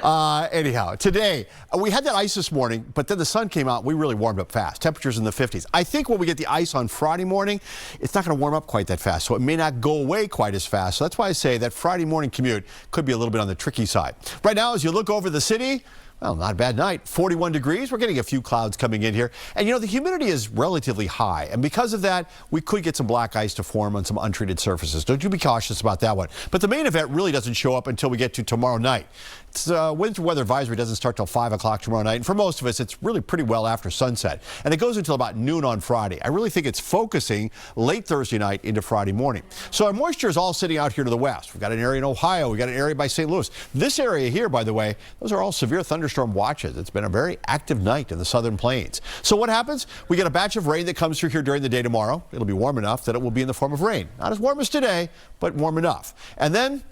Anyhow, today, we had that ice this morning, but then the sun came out. We really warmed up fast. Temperatures in the 50s. I think when we get the ice on Friday morning, it's not going to warm up quite that fast, so it may not go away quite as fast. So that's why I say that Friday morning commute could be a little bit on the tricky side. Right now, as you look over the city, well, not a bad night. 41 degrees. We're getting a few clouds coming in here. And, you know, the humidity is relatively high. And because of that, we could get some black ice to form on some untreated surfaces. Don't you be cautious about that one. But the main event really doesn't show up until we get to tomorrow night. Winter weather advisory doesn't start till 5 o'clock tomorrow night. And for most of us, it's really pretty well after sunset. And it goes until about noon on Friday. I really think it's focusing late Thursday night into Friday morning. So our moisture is all sitting out here to the west. We've got an area in Ohio. We've got an area by St. Louis. This area here, by the way, those are all severe thunderstorm watches. It's been a very active night in the southern plains. So what happens? We get a batch of rain that comes through here during the day tomorrow. It'll be warm enough that it will be in the form of rain. Not as warm as today, but warm enough. And then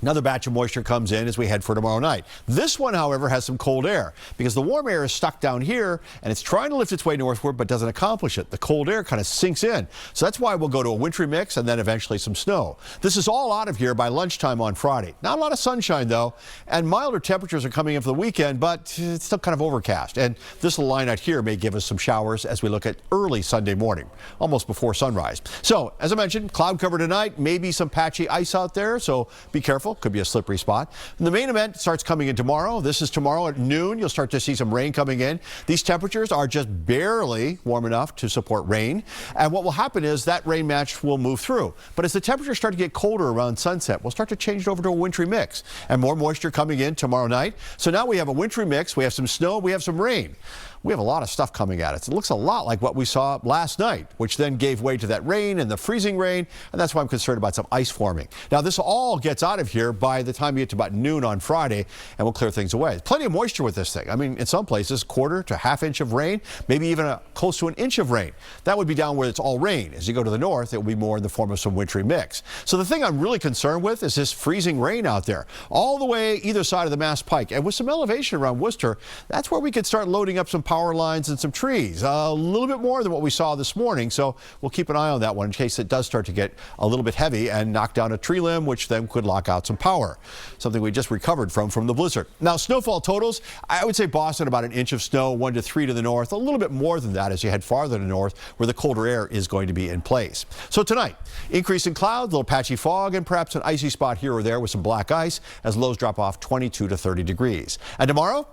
another batch of moisture comes in as we head for tomorrow night. This one, however, has some cold air because the warm air is stuck down here and it's trying to lift its way northward but doesn't accomplish it. The cold air kind of sinks in. So that's why we'll go to a wintry mix and then eventually some snow. This is all out of here by lunchtime on Friday. Not a lot of sunshine, though, and milder temperatures are coming in for the weekend, but it's still kind of overcast. And this little line out here may give us some showers as we look at early Sunday morning, almost before sunrise. So, as I mentioned, cloud cover tonight, maybe some patchy ice out there, so be careful. Could be a slippery spot. And the main event starts coming in tomorrow. This is tomorrow at noon. You'll start to see some rain coming in. These temperatures are just barely warm enough to support rain. And what will happen is that rain match will move through. But as the temperatures start to get colder around sunset, we'll start to change it over to a wintry mix. And more moisture coming in tomorrow night. So now we have a wintry mix. We have some snow. We have some rain. We have a lot of stuff coming at us. It looks a lot like what we saw last night, which then gave way to that rain and the freezing rain, and that's why I'm concerned about some ice forming. Now, this all gets out of here by the time you get to about noon on Friday, and we'll clear things away. Plenty of moisture with this thing. I mean, in some places, quarter to half inch of rain, maybe even close to an inch of rain. That would be down where it's all rain. As you go to the north, it will be more in the form of some wintry mix. So the thing I'm really concerned with is this freezing rain out there, all the way either side of the Mass Pike. And with some elevation around Worcester, that's where we could start loading up some power lines and some trees, a little bit more than what we saw this morning. So we'll keep an eye on that one in case it does start to get a little bit heavy and knock down a tree limb, which then could lock out some power, something we just recovered from the blizzard. Now, snowfall totals, I would say Boston about an inch of snow, 1 to 3 to the north, a little bit more than that as you head farther to the north where the colder air is going to be in place. So tonight, increase in clouds, a little patchy fog, and perhaps an icy spot here or there with some black ice as lows drop off 22 to 30 degrees. And tomorrow,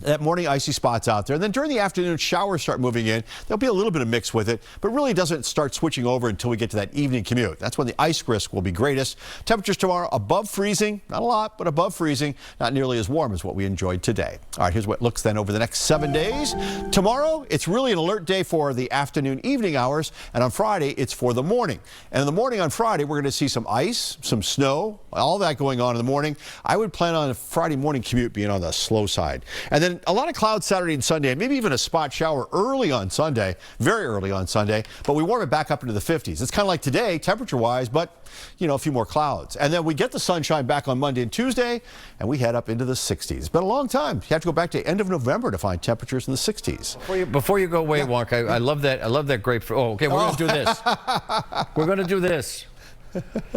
that morning icy spots out there. And then during the afternoon, showers start moving in. There'll be a little bit of mix with it, but really doesn't start switching over until we get to that evening commute. That's when the ice risk will be greatest. Temperatures tomorrow above freezing, not a lot, but above freezing, not nearly as warm as what we enjoyed today. All right, here's what it looks then over the next 7 days. Tomorrow, it's really an alert day for the afternoon, evening hours, and on Friday, it's for the morning. And in the morning on Friday, we're going to see some ice, some snow, all that going on in the morning. I would plan on a Friday morning commute being on the slow side. And then a lot of clouds Saturday and Sunday, and maybe even a spot shower early on Sunday, very early on Sunday, but we warm it back up into the 50s. It's kind of like today, temperature-wise, but, you know, a few more clouds. And then we get the sunshine back on Monday and Tuesday, and we head up into the 60s. It's been a long time. You have to go back to end of November to find temperatures in the 60s. Before you go away, Wonk, I love that grapefruit. Oh, okay, we're going to do this. We're going to do this.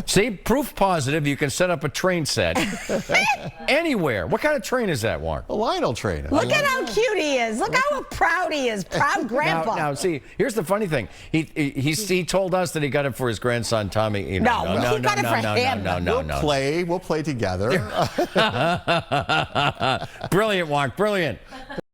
See, proof positive you can set up a train set anywhere. What kind of train is that, Warren? A Lionel train. Look at how cute he is. Look how proud he is. Proud grandpa. Now, see, here's the funny thing. He told us that he got it for his grandson, Tommy. He got it for him. We'll play together. Brilliant, Warren. Brilliant.